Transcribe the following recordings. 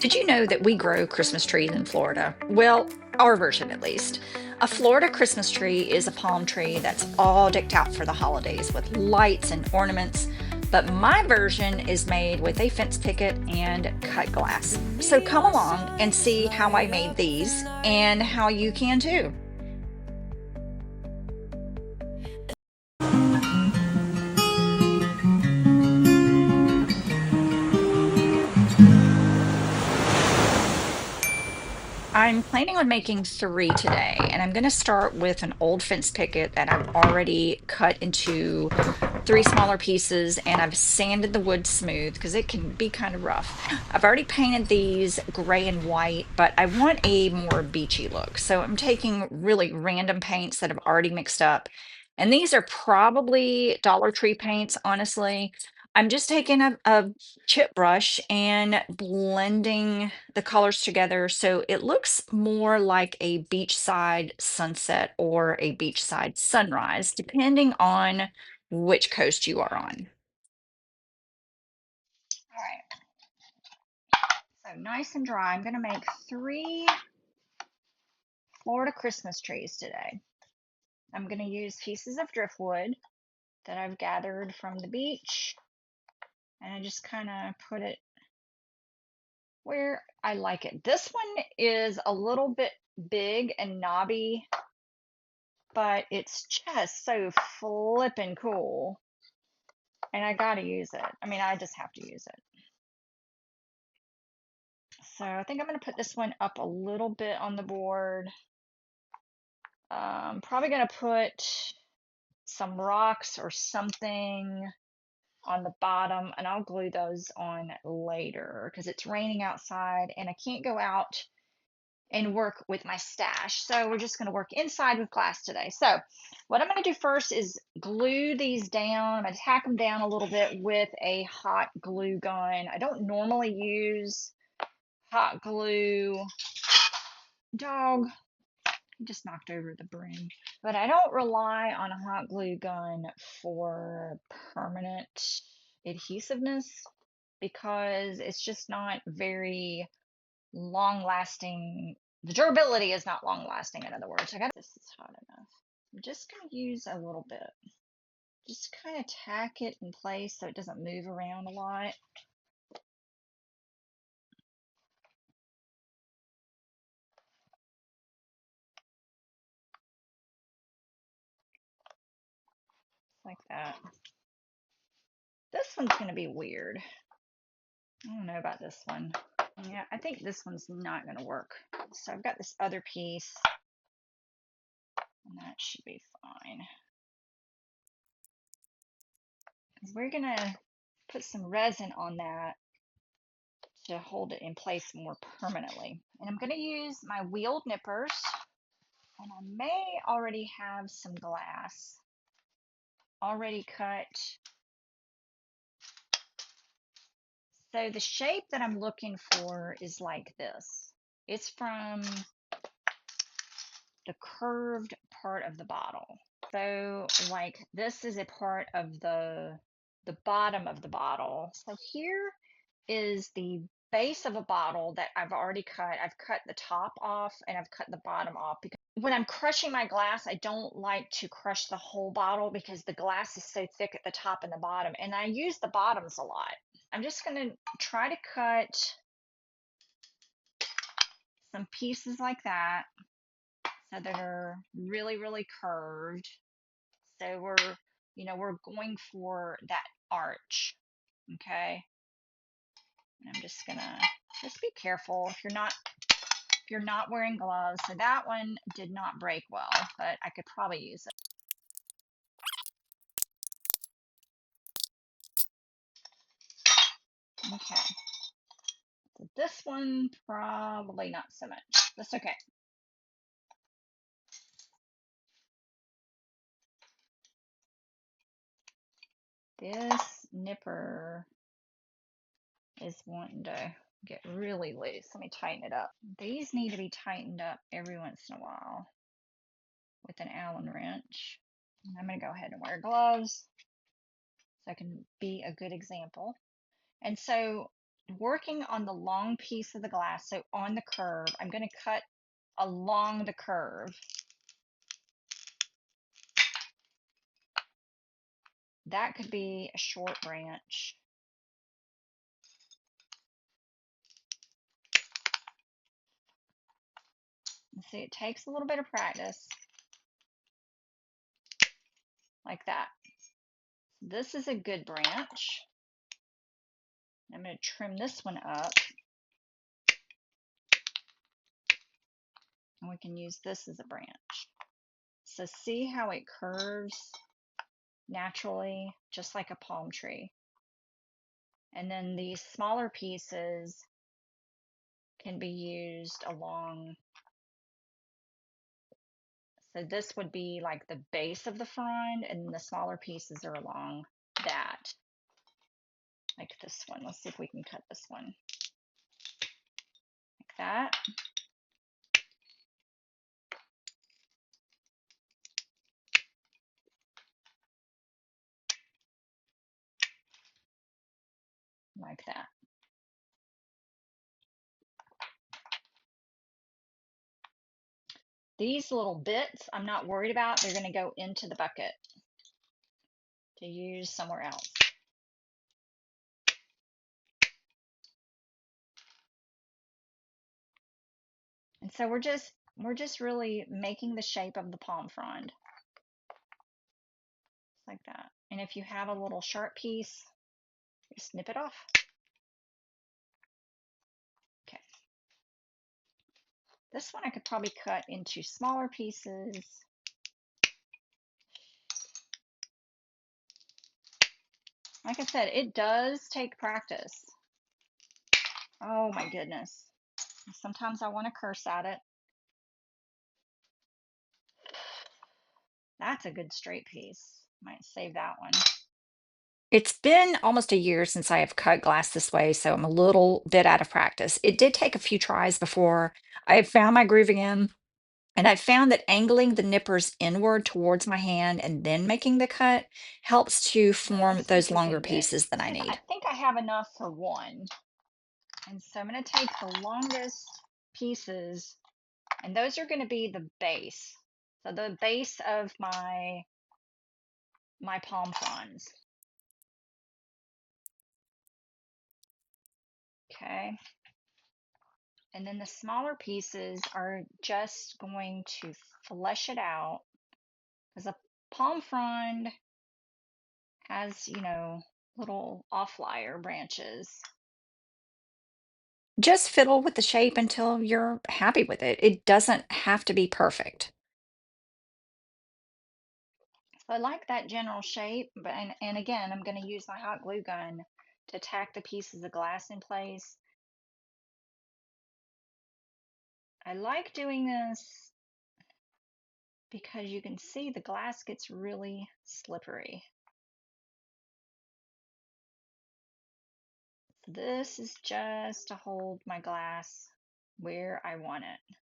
Did you know that we grow Christmas trees in Florida? Well, our version at least. A Florida Christmas tree is a palm tree that's all decked out for the holidays with lights and ornaments. But my version is made with a fence picket and cut glass. So come along and see how I made these and how you can too. I'm planning on making three today, and I'm going to start with an old fence picket that I've already cut into three smaller pieces, and I've sanded the wood smooth because it can be kind of rough. I've already painted these gray and white, but I want a more beachy look. So I'm taking really random paints that I've already mixed up. And these are probably Dollar Tree paints, honestly. I'm just taking a chip brush and blending the colors together so it looks more like a beachside sunset or a beachside sunrise, depending on which coast you are on. All right, so nice and dry. I'm going to make three Florida Christmas trees today. I'm going to use pieces of driftwood that I've gathered from the beach, and I just kind of put it where I like it. This one is a little bit big and knobby, but it's just so flippin' cool. And I gotta use it. I mean, I just have to use it. So I think I'm gonna put this one up a little bit on the board. Probably gonna put some rocks or something on the bottom, and I'll glue those on later because it's raining outside and I can't go out and work with my stash. So we're just going to work inside with glass today. So what I'm going to do first is glue these down. I'm going to tack them down a little bit with a hot glue gun. I don't normally use hot glue. Dog just knocked over the broom. But I don't rely on a hot glue gun for permanent adhesiveness because it's just not very long lasting. The durability is not long lasting, in other words. This is hot enough. I'm just going to use a little bit. Just kind of tack it in place so it doesn't move around a lot. Like that. This one's going to be weird. I don't know about this one. Yeah, I think this one's not going to work. So I've got this other piece, and that should be fine. We're going to put some resin on that to hold it in place more permanently. And I'm going to use my wheeled nippers, and I may already have some glass already cut. So the shape that I'm looking for is like this. It's from the curved part of the bottle. So like this is a part of the bottom of the bottle. So here is the base of a bottle that I've already cut. I've cut the top off and I've cut the bottom off because when I'm crushing my glass, I don't like to crush the whole bottle because the glass is so thick at the top and the bottom, and I use the bottoms a lot. I'm just going to try to cut some pieces like that so that are really, really curved. So we're going for that arch, okay? And I'm just gonna be careful if you're not wearing gloves. So that one did not break well, but I could probably use it. Okay. So this one probably not so much. That's okay. This nipper is wanting to get really loose. Let me tighten it up. These need to be tightened up every once in a while with an Allen wrench. And I'm going to go ahead and wear gloves so I can be a good example. And so working on the long piece of the glass. So on the curve, I'm going to cut along the curve. That could be a short branch. See, it takes a little bit of practice. Like that. This is a good branch. I'm going to trim this one up. And we can use this as a branch. So see how it curves naturally, just like a palm tree. And then these smaller pieces can be used along. So this would be like the base of the frond, and the smaller pieces are along that. Like this one. Let's see if we can cut this one. Like that. Like that. These little bits, I'm not worried about. They're going to go into the bucket to use somewhere else. And so we're just really making the shape of the palm frond. Like that. And if you have a little sharp piece, you snip it off. Okay. This one I could probably cut into smaller pieces. Like I said, it does take practice. Oh my goodness. Sometimes I want to curse at it. That's a good straight piece. Might save that one. It's been almost a year since I have cut glass this way, so I'm a little bit out of practice. It did take a few tries before I had found my groove again, and I found that angling the nippers inward towards my hand and then making the cut helps to form those longer pieces that I need. I think I have enough for one. And so I'm going to take the longest pieces, and those are going to be the base. So the base of my palm fronds. Okay. And then the smaller pieces are just going to flesh it out, because a palm frond has, little offlier branches. Just fiddle with the shape until you're happy with it. It doesn't have to be perfect. So I like that general shape, but and again, I'm going to use my hot glue gun to tack the pieces of glass in place. I like doing this because you can see the glass gets really slippery. This is just to hold my glass where I want it.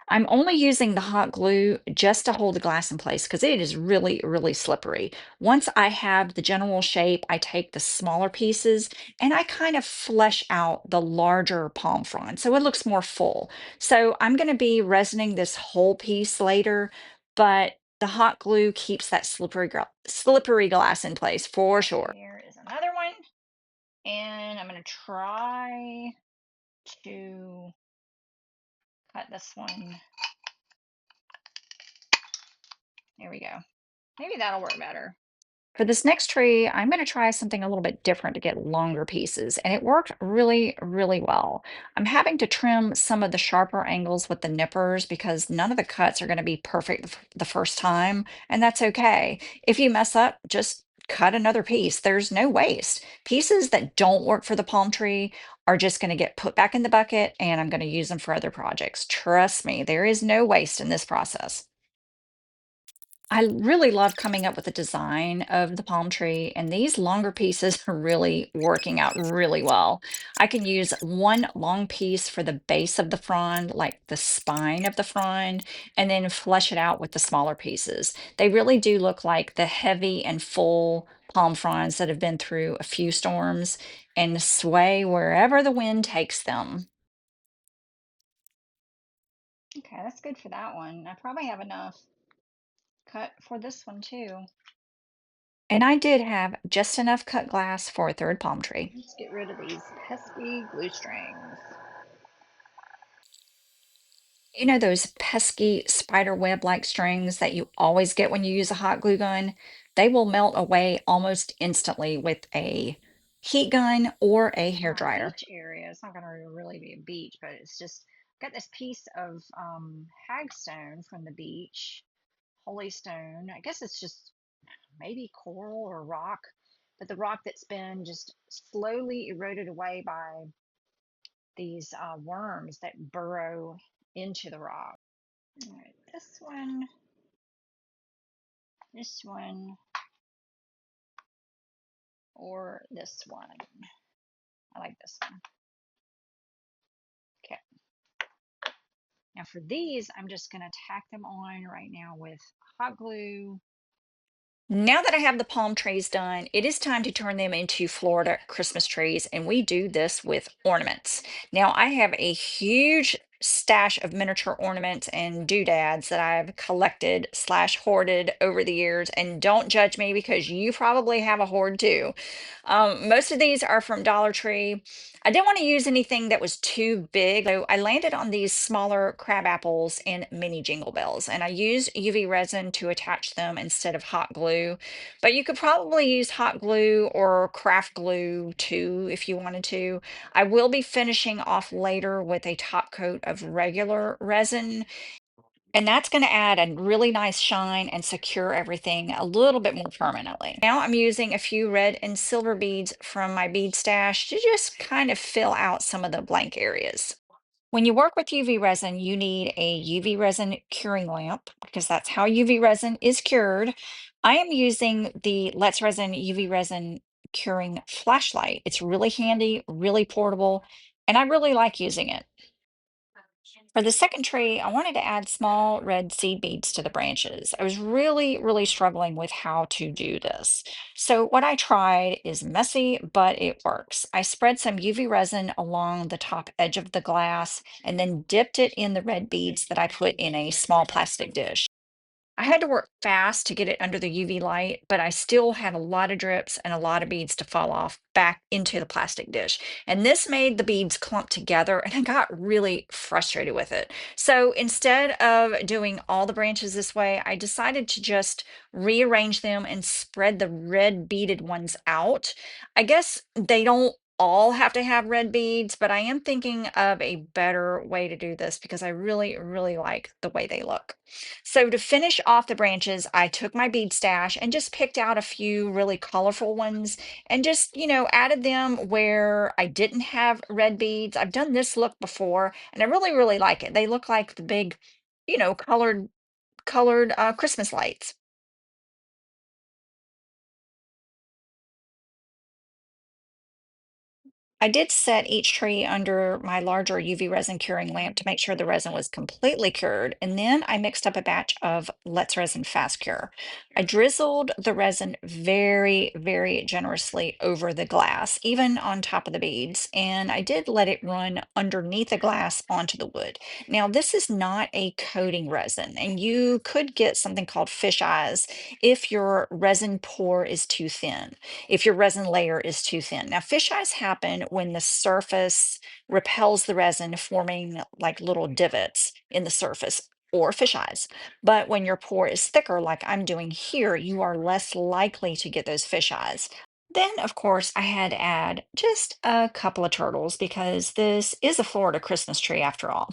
I'm only using the hot glue just to hold the glass in place because it is really, really slippery. Once I have the general shape, I take the smaller pieces and I kind of flesh out the larger palm frond so it looks more full. So I'm going to be resining this whole piece later, but the hot glue keeps that slippery glass in place for sure. Here is another one, and I'm going to try to cut this one. There we go. Maybe that'll work better. For this next tree, I'm going to try something a little bit different to get longer pieces, and it worked really, really well. I'm having to trim some of the sharper angles with the nippers because none of the cuts are going to be perfect the first time, and that's okay. If you mess up, just cut another piece. There's no waste. Pieces that don't work for the palm tree are just going to get put back in the bucket, and I'm going to use them for other projects. Trust me, there is no waste in this process. I really love coming up with the design of the palm tree, and these longer pieces are really working out really well. I can use one long piece for the base of the frond, like the spine of the frond, and then flesh it out with the smaller pieces. They really do look like the heavy and full palm fronds that have been through a few storms and sway wherever the wind takes them. Okay, that's good for that one. I probably have enough cut for this one too. And I did have just enough cut glass for a third palm tree. Let's get rid of these pesky glue strings. You know those pesky spider web-like strings that you always get when you use a hot glue gun? They will melt away almost instantly with a heat gun or a hair dryer. Beach area. It's not going to really be a beach, but it's just got this piece of hagstone from the beach, holy stone. I guess it's just maybe coral or rock, but the rock that's been just slowly eroded away by these worms that burrow into the rock. All right, this one, or this one. I like this one. Okay. Now for these, I'm just going to tack them on right now with hot glue. Now that I have the palm trees done, it is time to turn them into Florida Christmas trees, and we do this with ornaments. Now, I have a huge stash of miniature ornaments and doodads that I've collected slash hoarded over the years, and don't judge me because you probably have a hoard too. Most of these are from Dollar Tree. I didn't want to use anything that was too big, so I landed on these smaller crab apples and mini jingle bells, and I used UV resin to attach them instead of hot glue. But you could probably use hot glue or craft glue too if you wanted to. I will be finishing off later with a top coat of regular resin, and that's going to add a really nice shine and secure everything a little bit more permanently. Now I'm using a few red and silver beads from my bead stash to just kind of fill out some of the blank areas. When you work with UV resin, you need a UV resin curing lamp because that's how UV resin is cured. I am using the Let's Resin UV resin curing flashlight. It's really handy, really portable, and I really like using it. For the second tree, I wanted to add small red seed beads to the branches. I was really struggling with how to do this. So what I tried is messy, but it works. I spread some UV resin along the top edge of the glass and then dipped it in the red beads that I put in a small plastic dish. I had to work fast to get it under the UV light, but I still had a lot of drips and a lot of beads to fall off back into the plastic dish. And this made the beads clump together, and I got really frustrated with it. So instead of doing all the branches this way, I decided to just rearrange them and spread the red beaded ones out. I guess they don't all have to have red beads, but I am thinking of a better way to do this because I really like the way they look. So to finish off the branches, I took my bead stash and just picked out a few really colorful ones and just, added them where I didn't have red beads. I've done this look before and I really like it. They look like the big, colored Christmas lights. I did set each tree under my larger UV resin curing lamp to make sure the resin was completely cured, and then I mixed up a batch of Let's Resin Fast Cure. I drizzled the resin very generously over the glass, even on top of the beads, and I did let it run underneath the glass onto the wood. Now, this is not a coating resin, and you could get something called fish eyes if your resin pour is too thin, if your resin layer is too thin. Now, fish eyes happen when the surface repels the resin, forming like little divots in the surface or fish eyes. But when your pour is thicker, like I'm doing here, you are less likely to get those fish eyes. Then, of course, I had to add just a couple of turtles because this is a Florida Christmas tree after all.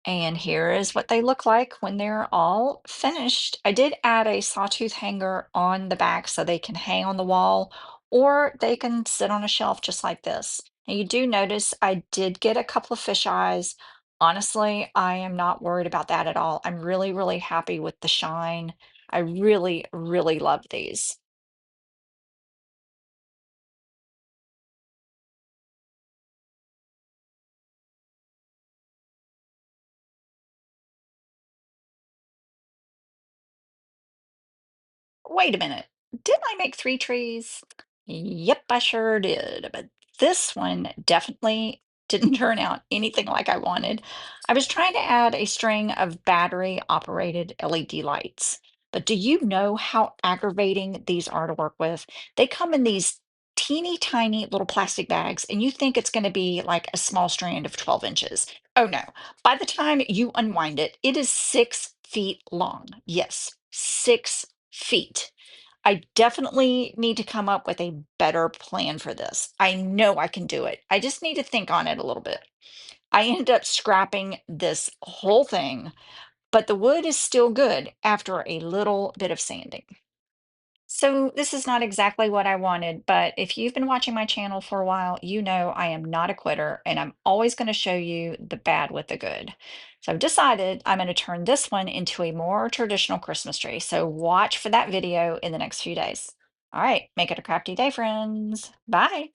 And here is what they look like when they're all finished. I did add a sawtooth hanger on the back so they can hang on the wall or they can sit on a shelf just like this. And you do notice I did get a couple of fish eyes. Honestly, I am not worried about that at all. I'm really happy with the shine. I really love these. Wait a minute. Didn't I make three trees? Yep, I sure did. But this one definitely didn't turn out anything like I wanted. I was trying to add a string of battery operated LED lights. But do you know how aggravating these are to work with? They come in these teeny tiny little plastic bags, and you think it's going to be like a small strand of 12 inches. Oh no. By the time you unwind it, it is 6 feet long. Yes, 6 feet. I definitely need to come up with a better plan for this. I know I can do it. I just need to think on it a little bit. I ended up scrapping this whole thing, but the wood is still good after a little bit of sanding. So this is not exactly what I wanted, but if you've been watching my channel for a while, you know I am not a quitter and I'm always going to show you the bad with the good. So I've decided I'm going to turn this one into a more traditional Christmas tree. So watch for that video in the next few days. All right, make it a crafty day, friends. Bye.